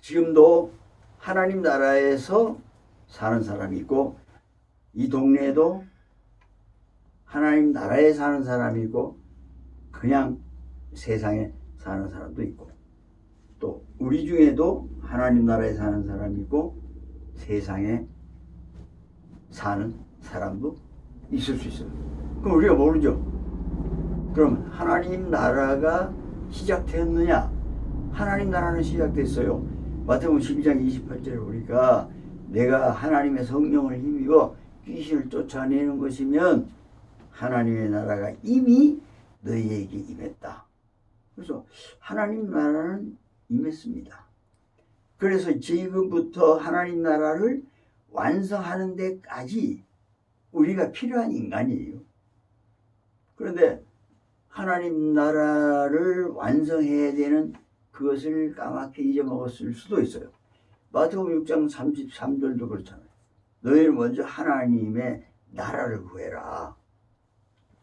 지금도 하나님 나라에서 사는 사람이 있고, 이 동네에도 하나님 나라에 사는 사람이 있고, 그냥 세상에 사는 사람도 있고, 또 우리 중에도 하나님 나라에 사는 사람이 있고 세상에 사는 사람도 있을 수 있어요. 그럼 우리가 모르죠. 그럼 하나님 나라가 시작되었느냐? 하나님 나라는 시작됐어요. 마태복음 12장 28절에 보니까 내가 하나님의 성령을 힘입어 귀신을 쫓아내는 것이면 하나님의 나라가 이미 너희에게 임했다. 그래서 하나님 나라는 임했습니다. 그래서 지금부터 하나님 나라를 완성하는 데까지 우리가 필요한 인간이에요. 그런데 하나님 나라를 완성해야 되는 그것을 까맣게 잊어먹었을 수도 있어요. 마태복음 6장 33절도 그렇잖아요. 너희는 먼저 하나님의 나라를 구해라.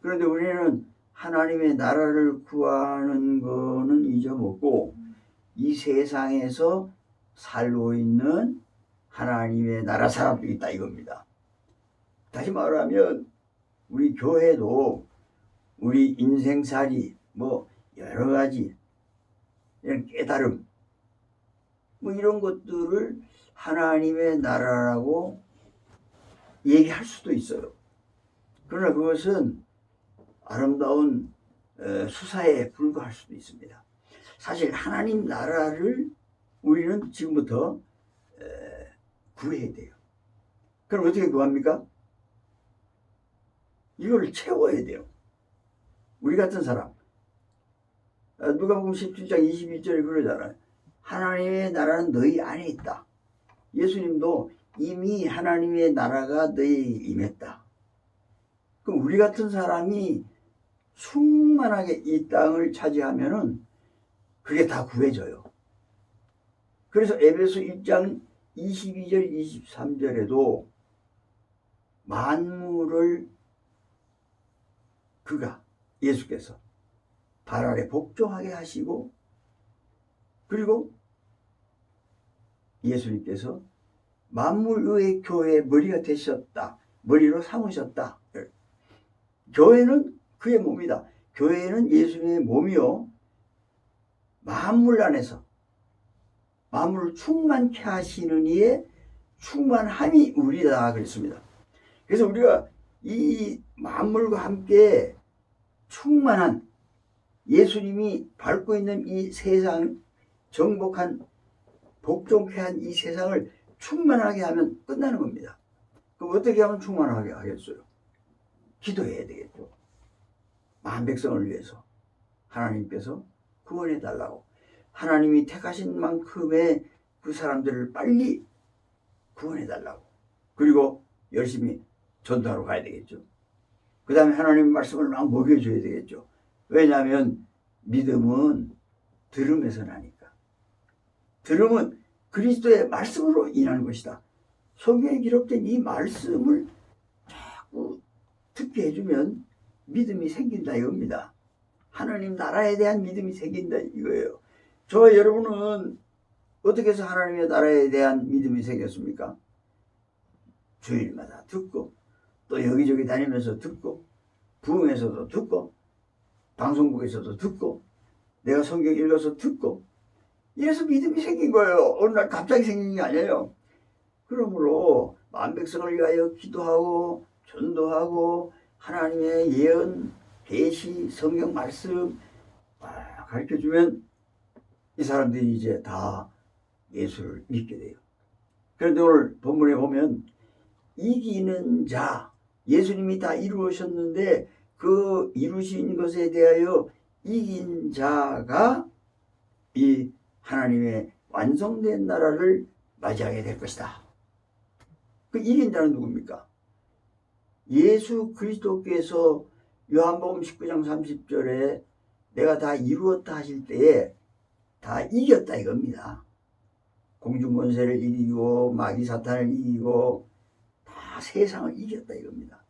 그런데 우리는 하나님의 나라를 구하는 거는 잊어먹고 이 세상에서 살고 있는 하나님의 나라 사람들이 있다 이겁니다. 다시 말하면 우리 교회도 우리 인생살이 뭐 여러 가지 이런 깨달음 뭐 이런 것들을 하나님의 나라라고 얘기할 수도 있어요. 그러나 그것은 아름다운 수사에 불과할 수도 있습니다. 사실 하나님 나라를 우리는 지금부터 구해야 돼요. 그럼 어떻게 구합니까? 이걸 채워야 돼요. 우리 같은 사람. 누가복음 17장 21절에 그러잖아요. 하나님의 나라는 너희 안에 있다. 예수님도 이미 하나님의 나라가 너희에게 임했다. 그럼 우리 같은 사람이 충만하게 이 땅을 차지하면은 그게 다 구해져요. 그래서 에베소 1장 22절 23절에도 만물을 그가 예수께서 발 아래 복종하게 하시고 그리고 예수님께서 만물의 교회의 머리가 되셨다. 머리로 삼으셨다. 교회는 그의 몸이다. 교회는 예수님의 몸이요. 만물 안에서 만물을 충만케 하시는 이의 충만함이 우리다 그랬습니다. 그래서 우리가 이 만물과 함께 충만한 예수님이 밟고 있는 이 세상 정복한 복종케 한 이 세상을 충만하게 하면 끝나는 겁니다. 그럼 어떻게 하면 충만하게 하겠어요? 기도해야 되겠죠. 만 백성을 위해서 하나님께서 구원해 달라고 하나님이 택하신 만큼의 그 사람들을 빨리 구원해 달라고 그리고 열심히 전도하러 가야 되겠죠. 그 다음에 하나님 말씀을 막 먹여줘야 되겠죠. 왜냐하면 믿음은 들음에서 나니까. 들음은 그리스도의 말씀으로 인하는 것이다. 성경에 기록된 이 말씀을 자꾸 듣게 해주면 믿음이 생긴다 이겁니다. 하나님 나라에 대한 믿음이 생긴다 이거예요. 저와 여러분은 어떻게 해서 하나님의 나라에 대한 믿음이 생겼습니까? 주일마다 듣고 또 여기저기 다니면서 듣고 부흥에서도 듣고 방송국에서도 듣고 내가 성경 읽어서 듣고 이래서 믿음이 생긴 거예요. 어느 날 갑자기 생긴 게 아니에요. 그러므로 만백성을 위하여 기도하고 전도하고 하나님의 예언, 계시, 성경 말씀 가르쳐주면 이 사람들이 이제 다 예수를 믿게 돼요. 그런데 오늘 본문에 보면 이기는 자, 예수님이 다 이루셨는데 그 이루신 것에 대하여 이긴 자가 이 하나님의 완성된 나라를 맞이하게 될 것이다. 그 이긴 자는 누굽니까? 예수 그리스도께서 요한복음 19장 30절에 내가 다 이루었다 하실 때에 다 이겼다 이겁니다. 공중권세를 이기고 마귀 사탄을 이기고 다 세상을 이겼다 이겁니다.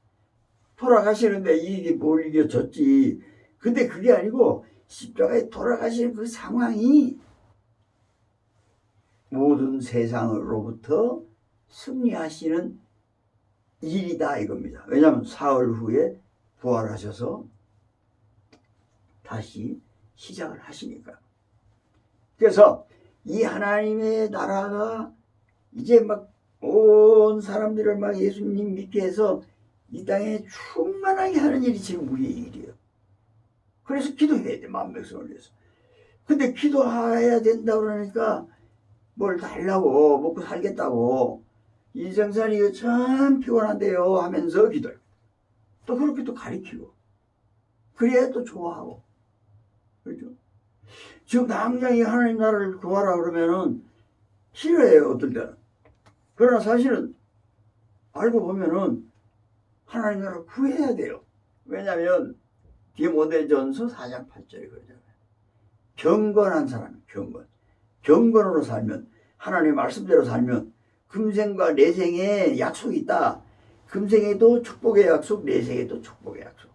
돌아가시는데 이게 뭘 이겨졌지. 근데 그게 아니고 십자가에 돌아가시는 그 상황이 모든 세상으로부터 승리하시는 일이다 이겁니다. 왜냐하면 사흘 후에 부활하셔서 다시 시작을 하시니까. 그래서 이 하나님의 나라가 이제 막 온 사람들을 막 예수님 믿게 해서 이 땅에 충만하게 하는 일이 지금 우리의 일이에요. 그래서 기도해야 돼, 만백성을 위해서. 근데 기도해야 된다고 그러니까 뭘 달라고, 먹고 살겠다고, 인생살이 이거 참 피곤한데요 하면서 기도해요. 또 그렇게 또 가리키고, 그래야 또 좋아하고. 그렇죠? 지금 당장 이 하나님 나라를 구하라 그러면은 싫어해요, 어떨 때는. 그러나 사실은 알고 보면은 하나님 나라를 구해야 돼요. 왜냐하면 디모데전서 4장 8절에 그러잖아요. 경건한 사람이 경건으로 살면, 하나님의 말씀대로 살면 금생과 내생에 약속이 있다. 금생에도 축복의 약속, 내생에도 축복의 약속.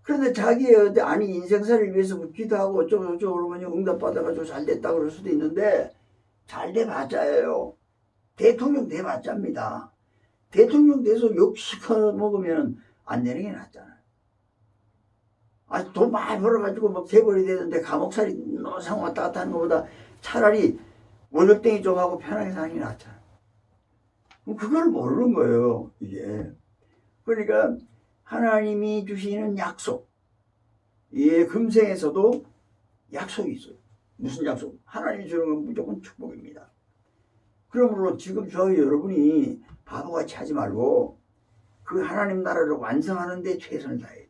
그런데 자기의 아니 인생살이를 위해서 기도하고 어쩌고 그러면 응답받아가지고 잘 됐다 그럴 수도 있는데, 잘 돼봤자예요. 대통령 돼봤자입니다. 대통령 돼서 욕 시켜 먹으면 안 되는 게 낫잖아요. 돈 많이 벌어가지고 막 재벌이 되는데 감옥살이 노상 왔다 갔다 하는 것보다 차라리 월급쟁이 좀 하고 편하게 사는 게 낫잖아요. 그걸 모르는 거예요, 이게. 그러니까 하나님이 주시는 약속, 이 금생에서도 약속이 있어요. 무슨 약속? 하나님이 주는 건 무조건 축복입니다. 그러므로 지금 저희 여러분이 바보같이 하지 말고 그 하나님 나라를 완성하는 데 최선을 다해야 돼요.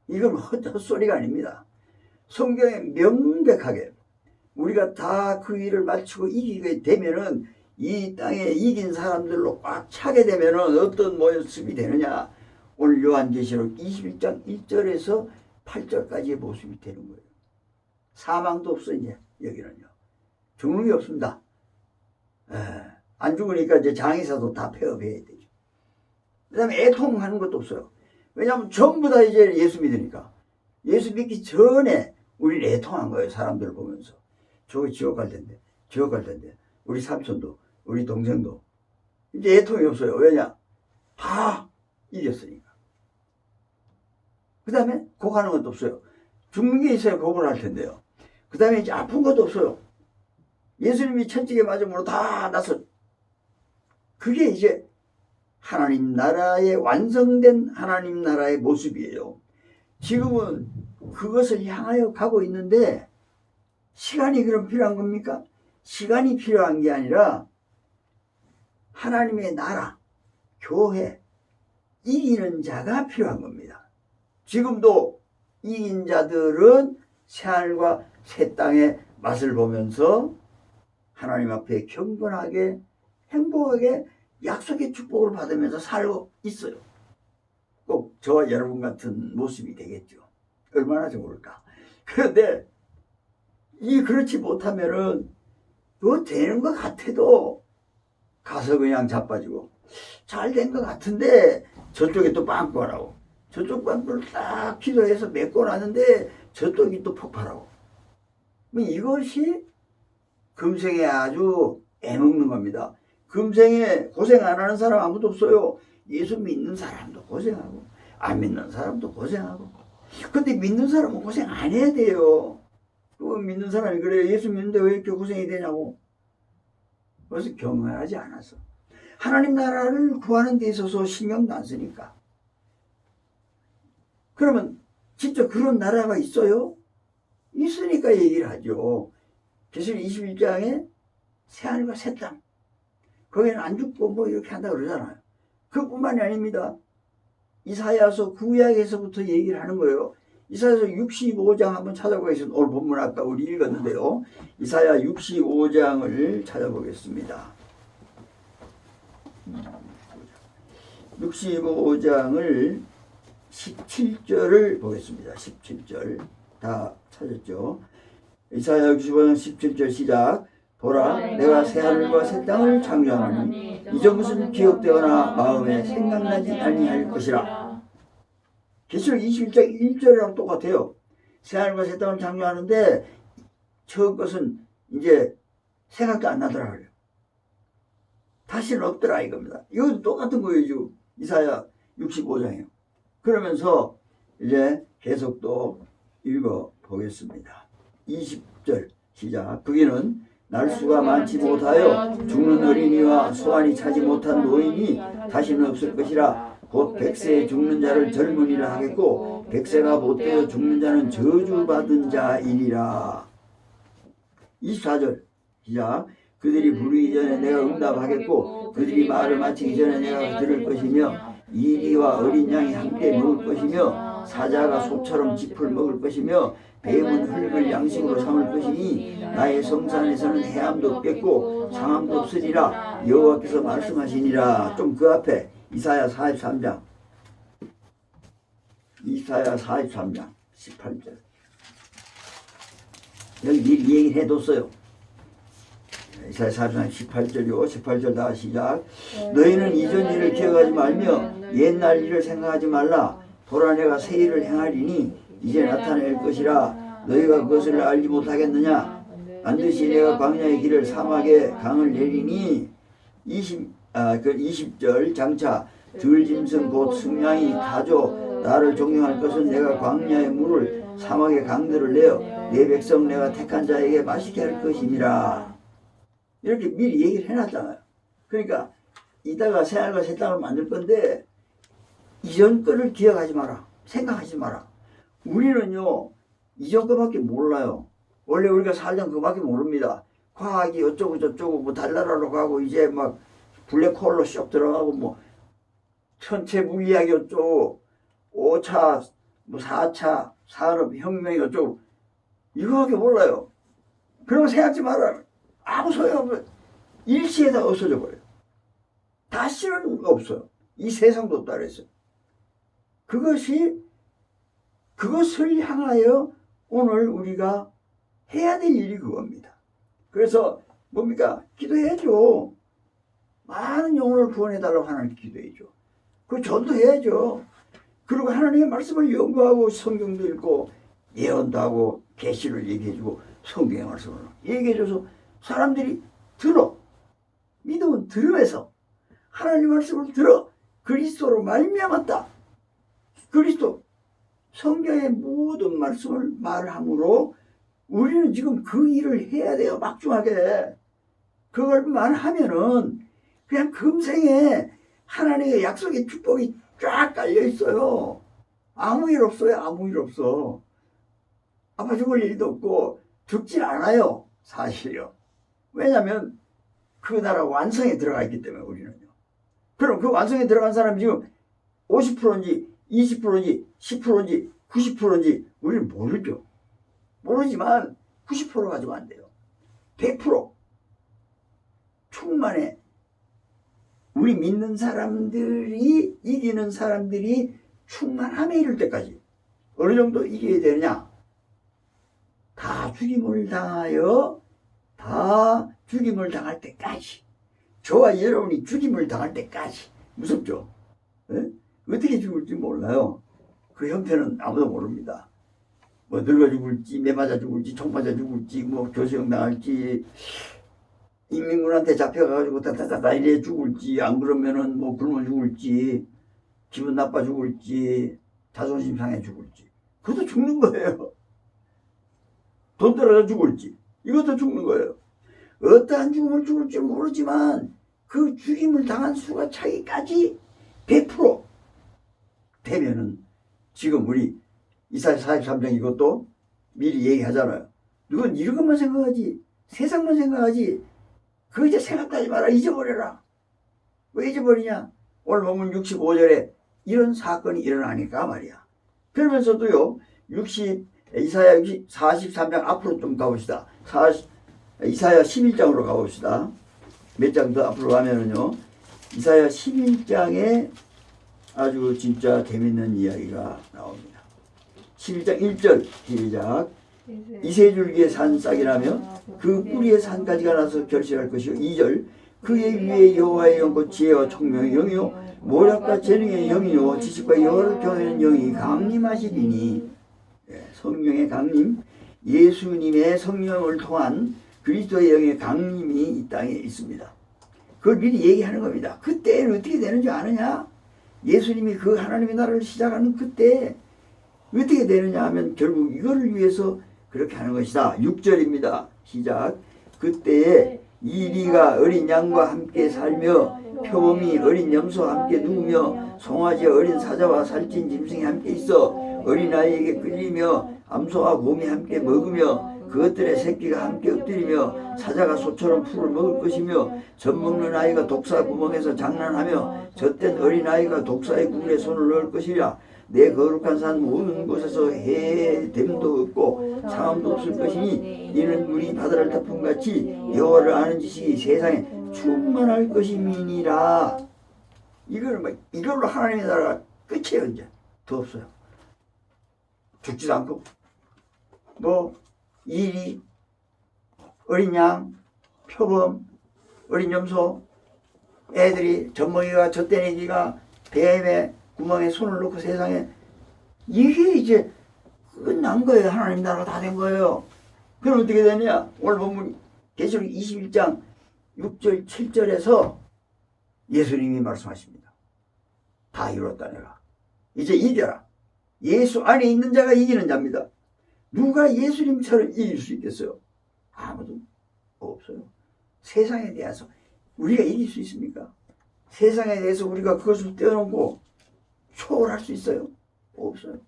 이건 헛소리가 아닙니다. 성경에 명백하게 우리가 다 그 일을 마치고 이기게 되면은, 이 땅에 이긴 사람들로 꽉 차게 되면은 어떤 모습이 되느냐. 오늘 요한계시록 21장 1절에서 8절까지의 모습이 되는 거예요. 사망도 없어, 이제 여기는요. 죽는 게 없습니다. 안 죽으니까 이제 장의사도 다 폐업해야 되죠. 그 다음에 애통하는 것도 없어요. 왜냐하면 전부 다 이제 예수 믿으니까. 예수 믿기 전에 우리는 애통한 거예요. 사람들을 보면서. 저거 지옥 갈 텐데, 지옥 갈 텐데. 우리 삼촌도, 우리 동생도. 이제 애통이 없어요. 왜냐? 다 이겼으니까. 그 다음에 곡하는 것도 없어요. 죽는 게 있어야 곡을 할 텐데요. 그 다음에 이제 아픈 것도 없어요. 예수님이 천직에 맞음으로 다 나서. 그게 이제 하나님 나라의 완성된 하나님 나라의 모습이에요. 지금은 그것을 향하여 가고 있는데, 시간이 그럼 필요한 겁니까? 시간이 필요한 게 아니라 하나님의 나라, 교회, 이기는 자가 필요한 겁니다. 지금도 이긴 자들은 새하늘과 새 땅의 맛을 보면서 하나님 앞에 경건하게 행복하게 약속의 축복을 받으면서 살고 있어요. 꼭 저와 여러분 같은 모습이 되겠죠. 얼마나 좋을까. 그런데 그렇지 못하면은 뭐 되는 것 같아도 가서 그냥 자빠지고, 잘 된 것 같은데 저쪽에 또 빵꾸 하라고, 저쪽 빵꾸를 딱 기도해서 메꿔 놨는데 저쪽이 또 폭발하고. 이것이 금생에 아주 애먹는 겁니다. 금생에 고생 안 하는 사람 아무도 없어요. 예수 믿는 사람도 고생하고 안 믿는 사람도 고생하고. 근데 믿는 사람은 고생 안 해야 돼요. 그거 믿는 사람이 그래요. 예수 믿는데 왜 이렇게 고생이 되냐고. 그래서 경건하지 않아서. 하나님 나라를 구하는 데 있어서 신경도 안 쓰니까. 그러면 진짜 그런 나라가 있어요? 있으니까 얘기를 하죠. 계시록 21장에 새하늘과 새 땅, 거기는 안 죽고 뭐 이렇게 한다 그러잖아요. 그뿐만이 아닙니다. 이사야서 구약에서부터 얘기를 하는 거예요. 이사야서 65장 한번 찾아보겠습니다. 오늘 본문 아까 우리 읽었는데요. 이사야 65장을 찾아보겠습니다. 65장을 17절을 보겠습니다. 17절 다 찾았죠? 이사야 65장 17절 시작. 보라, 내가 새하늘과 새 땅을 창조하노니 이전 기억되거나 마음에 생각나지 아니할 것이라. 계시록 21장 1절이랑 똑같아요. 새하늘과 새 땅을 창조하는데 첫 것은 이제 생각도 안 나더라 그래요. 다시는 없더라 이겁니다. 이것도 똑같은 거예요. 이사야 65장이에요. 그러면서 이제 계속 또 읽어 보겠습니다. 20절 시작. 그기는 날수가 많지 못하여 죽는 어린이와 소환이 차지 못한 노인이 다시는 없을 것이라. 곧 백세에 죽는 자를 젊은이라 하겠고 백세가 못되어 죽는 자는 저주받은 자이리라. 24절 시작. 그들이 부르기 전에 내가 응답하겠고 그들이 말을 마치기 전에 내가 들을 것이며 이리와 어린 양이 함께 먹을 것이며 사자가 소처럼 짚을 먹을 것이며 뱀은 흙을 양식으로 삼을 것이니 나의 성산에서는 해함도 없겠고 상함도 없으리라. 여호와께서 말씀하시니라. 좀 그 앞에 이사야 43장 18절 여기 미리 얘기를 해뒀어요. 이사야 43장 18절이요. 18절 다 시작. 너희는 이전 일을 기억하지 말며 옛날 일을 생각하지 말라. 보라 내가 새 일을 행하리니 이제 나타낼 것이라. 너희가 그것을 알지 못하겠느냐. 반드시 내가 광야의 길을 사막에 강을 내리니 20절 장차 들짐승 곧 승냥이 가져 나를 존경할 것은 내가 광야의 물을 사막의 강들을 내어 내 백성 내가 택한 자에게 마시게 할 것이니라. 이렇게 미리 얘기를 해놨잖아요. 그러니까 이따가 새하늘과 새 땅을 만들 건데 이전 거를 기억하지 마라. 생각하지 마라. 우리는요 이전 거밖에 몰라요. 원래 우리가 살던 그밖에 모릅니다. 과학이 어쩌고 저쩌고 뭐 달나라로 가고 이제 막 블랙홀로 쏙 들어가고 뭐 천체 물리학이 어쩌고 5차 뭐 4차 산업혁명이 어쩌고 이거밖에 몰라요. 그런 거 생각하지 말아요. 아무 소용없어요. 일시에 다 없어져 버려요. 다시는 없어요. 이 세상도 없다 그랬어요. 그것을 향하여 오늘 우리가 해야 될 일이 그겁니다. 그래서 뭡니까? 기도해야죠. 많은 영혼을 구원해달라고 하나님께 기도해야죠. 그 전도해야죠. 그리고 하나님의 말씀을 연구하고 성경도 읽고 예언도 하고 계시를 얘기해주고 성경의 말씀을 얘기해줘서 사람들이 들어. 믿음은 들으면서 하나님 말씀을 들어 그리스도로 말미암았다. 그리스도 성경의 모든 말씀을 말함으로 우리는 지금 그 일을 해야 돼요. 막중하게. 그걸만 하면은 그냥 금생에 하나님의 약속의 축복이 쫙 깔려 있어요. 아무 일 없어요. 아무 일 없어. 아파 죽을 일도 없고 죽질 않아요. 사실요. 왜냐하면 그 나라 완성에 들어가 있기 때문에 우리는요. 그럼 그 완성에 들어간 사람이 지금 50%인지 20%인지 10%인지 90%인지 우리는 모르죠. 모르지만 90% 가지고 안 돼요. 100% 충만해. 우리 믿는 사람들이 이기는 사람들이 충만함에 이를 때까지 어느 정도 이겨야 되느냐. 다 죽임을 당하여 다 죽임을 당할 때까지 저와 여러분이 죽임을 당할 때까지 무섭죠. 에? 어떻게 죽을지 몰라요. 그 형태는 아무도 모릅니다. 뭐 늙어 죽을지 매 맞아 죽을지 총 맞아 죽을지 뭐 교수형 당할지 인민군한테 잡혀가지고 다다다다 이래 죽을지 안 그러면은 뭐 굶어 죽을지 기분 나빠 죽을지 자존심 상해 죽을지 그것도 죽는 거예요. 돈 떨어져 죽을지 이것도 죽는 거예요. 어떠한 죽음을 죽을지 모르지만 그 죽임을 당한 수가 차기까지 100% 되면은 지금 우리 이사야 43장 이것도 미리 얘기하잖아요. 누군 이런 것만 생각하지 세상만 생각하지 그거 이제 생각하지 마라. 잊어버려라. 왜 잊어버리냐? 오늘 보면 65절에 이런 사건이 일어나니까 말이야. 그러면서도요 이사야 43장 앞으로 좀 가봅시다. 이사야 11장으로 가봅시다. 몇 장 더 앞으로 가면은요 이사야 11장에 아주 진짜 재밌는 이야기가 나옵니다. 11장 1절 시작. 이세줄기의 산싹이라며 그 뿌리의 산가지가 나서 결실할 것이요. 2절 그의 위에 여호와의 영 곧 지혜와 총명의 영이요 모략과 재능의 영이요 지식과 여호와를 경외하는 영이 강림하시리니. 성령의 강림 예수님의 성령을 통한 그리스도의 영의 강림이 이 땅에 있습니다. 그걸 미리 얘기하는 겁니다. 그때는 어떻게 되는 줄 아느냐? 예수님이 그 하나님의 나라를 시작하는 그때 어떻게 되느냐 하면 결국 이거를 위해서 그렇게 하는 것이다. 6절입니다. 시작. 그때에 이리가 어린 양과 함께 살며 표범이 어린 염소와 함께 누우며 송아지 어린 사자와 살찐 짐승이 함께 있어 어린아이에게 끌리며 암소와 곰이 함께 먹으며 그것들의 새끼가 함께 엎드리며 사자가 소처럼 풀을 먹을 것이며 젖먹는 아이가 독사 구멍에서 장난하며 젖된 어린아이가 독사의 굴에 손을 넣을 것이라. 내 거룩한 산 모든 곳에서 해됨도 없고 상함도 없을 것이니 이는 물이 바다를 덮음같이 여호와를 아는 지식이 세상에 충만할 것임이니라. 이걸로 하나님의 나라가 끝이에요. 이제 더 없어요. 죽지도 않고 이리 어린 양, 표범, 어린 염소, 애들이 젖먹이가 젖된 애기가 뱀의 구멍에 손을 넣고 세상에 이게 이제 끝난 거예요. 하나님 나라가 다 된 거예요. 그럼 어떻게 되냐? 오늘 본문 계시록 21장 6절 7절에서 예수님이 말씀하십니다. 다 이뤘다 내가. 이제 이겨라. 예수 안에 있는 자가 이기는 자입니다. 누가 예수님처럼 이길 수 있겠어요? 아무도 없어요. 세상에 대해서 우리가 이길 수 있습니까? 세상에 대해서 우리가 그것을 떼어놓고 초월할 수 있어요? 없어요.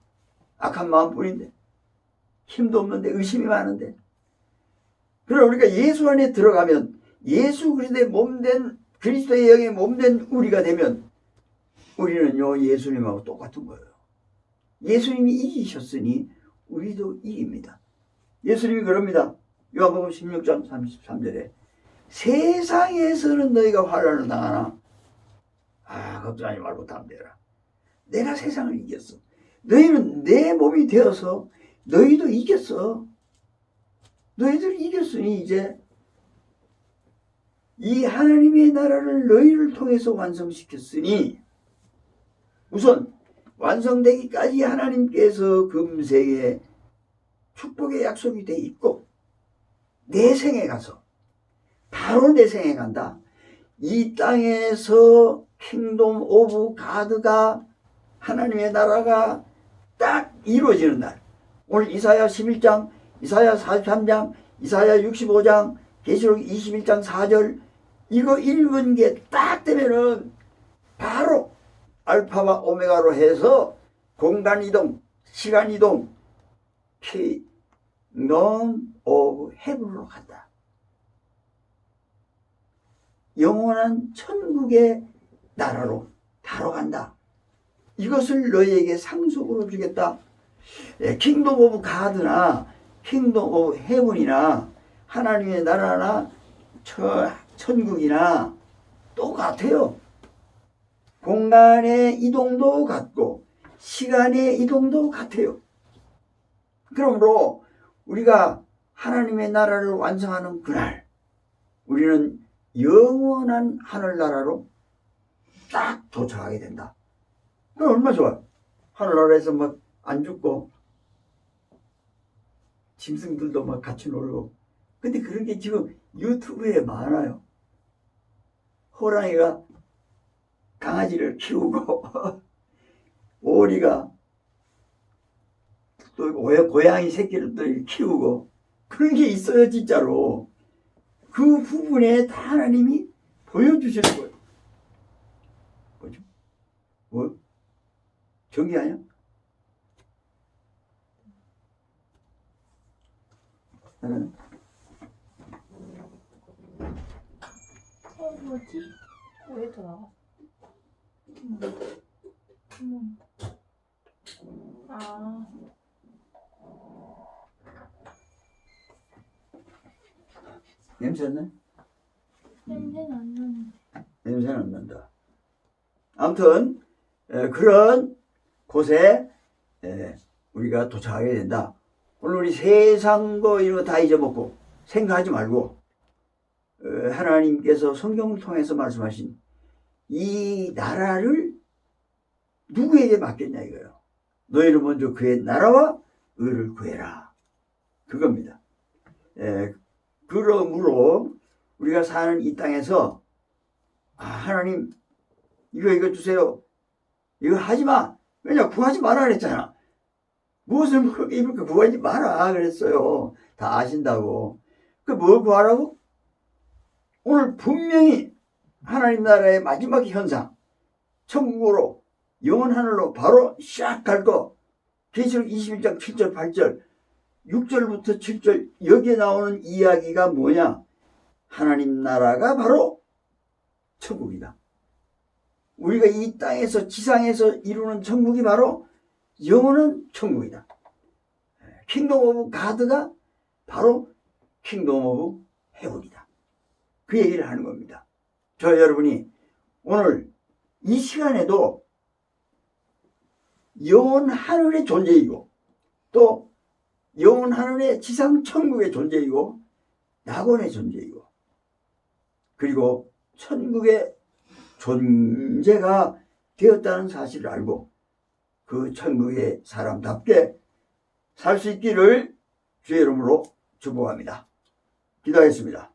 악한 마음뿐인데, 힘도 없는데, 의심이 많은데. 그럼 우리가 예수 안에 들어가면 예수 그리스도의 몸된 그리스도의 영의 몸된 우리가 되면 우리는요 예수님하고 똑같은 거예요. 예수님이 이기셨으니 우리도 이깁니다. 예수님이 그럽니다. 요한복음 16장 33절에 세상에서는 너희가 환난을 당하나 걱정하지 말고 담대라. 내가 세상을 이겼어. 너희는 내 몸이 되어서 너희도 이겼어. 너희들 이겼으니 이제 이 하나님의 나라를 너희를 통해서 완성시켰으니 우선 완성되기까지 하나님께서 금세에 축복의 약속이 돼 있고 내 생에 가서 바로 내 생에 간다. 이 땅에서 킹덤 오브 가드가 하나님의 나라가 딱 이루어지는 날. 오늘 이사야 11장, 이사야 43장, 이사야 65장, 계시록 21장 4절 이거 읽은 게 딱 되면은 바로 알파와 오메가로 해서 공간 이동, 시간 이동, 킹덤 오브 헤븐으로 간다. 영원한 천국의 나라로 바로 간다. 이것을 너희에게 상속으로 주겠다. 킹덤 오브 가드나 킹덤 오브 헤븐이나 하나님의 나라나 천국이나 똑같아요. 공간의 이동도 같고 시간의 이동도 같아요. 그러므로 우리가 하나님의 나라를 완성하는 그날 우리는 영원한 하늘나라로 딱 도착하게 된다. 그럼 얼마나 좋아요. 하늘나라에서 막 안 죽고 짐승들도 막 같이 놀고. 근데 그런 게 지금 유튜브에 많아요. 호랑이가 강아지를 키우고 오리가 또 고양이 새끼를 또 키우고 그런 게 있어요. 진짜로 그 부분에 다 하나님이 보여주시는 거예요. 뭐죠? 뭐? 전기 아니야? 하나는? 뭐지? 왜 더 나와? 아. 냄새 안 나? 냄새는 안 나는데. 냄새는 안 난다. 아무튼 그런 곳에 우리가 도착하게 된다. 오늘 우리 세상 거 이런 거 다 잊어먹고 생각하지 말고 하나님께서 성경을 통해서 말씀하신 이 나라를 누구에게 맡겼냐 이거예요. 너희는 먼저 그의 나라와 의를 구해라. 그겁니다. 그러므로 우리가 사는 이 땅에서 하나님 이거 주세요. 이거 하지 마. 왜냐 구하지 마라 그랬잖아. 무엇을 그렇게 입을까 구하지 마라 그랬어요. 다 아신다고. 그 뭘 구하라고? 오늘 분명히 하나님 나라의 마지막 현상 천국으로 영원 하늘로 바로 샥 갈 거. 계시록 21장 7절 8절 6절부터 7절 여기에 나오는 이야기가 뭐냐? 하나님 나라가 바로 천국이다. 우리가 이 땅에서 지상에서 이루는 천국이 바로 영원한 천국이다. 킹덤 오브 가드가 바로 킹덤 오브 헤븐이다. 그 얘기를 하는 겁니다. 저 여러분이 오늘 이 시간에도 영원 하늘의 존재이고 또 영원 하늘의 지상 천국의 존재이고 낙원의 존재이고 그리고 천국의 존재가 되었다는 사실을 알고 그 천국의 사람답게 살 수 있기를 주의 이름으로 축복합니다. 기도하겠습니다.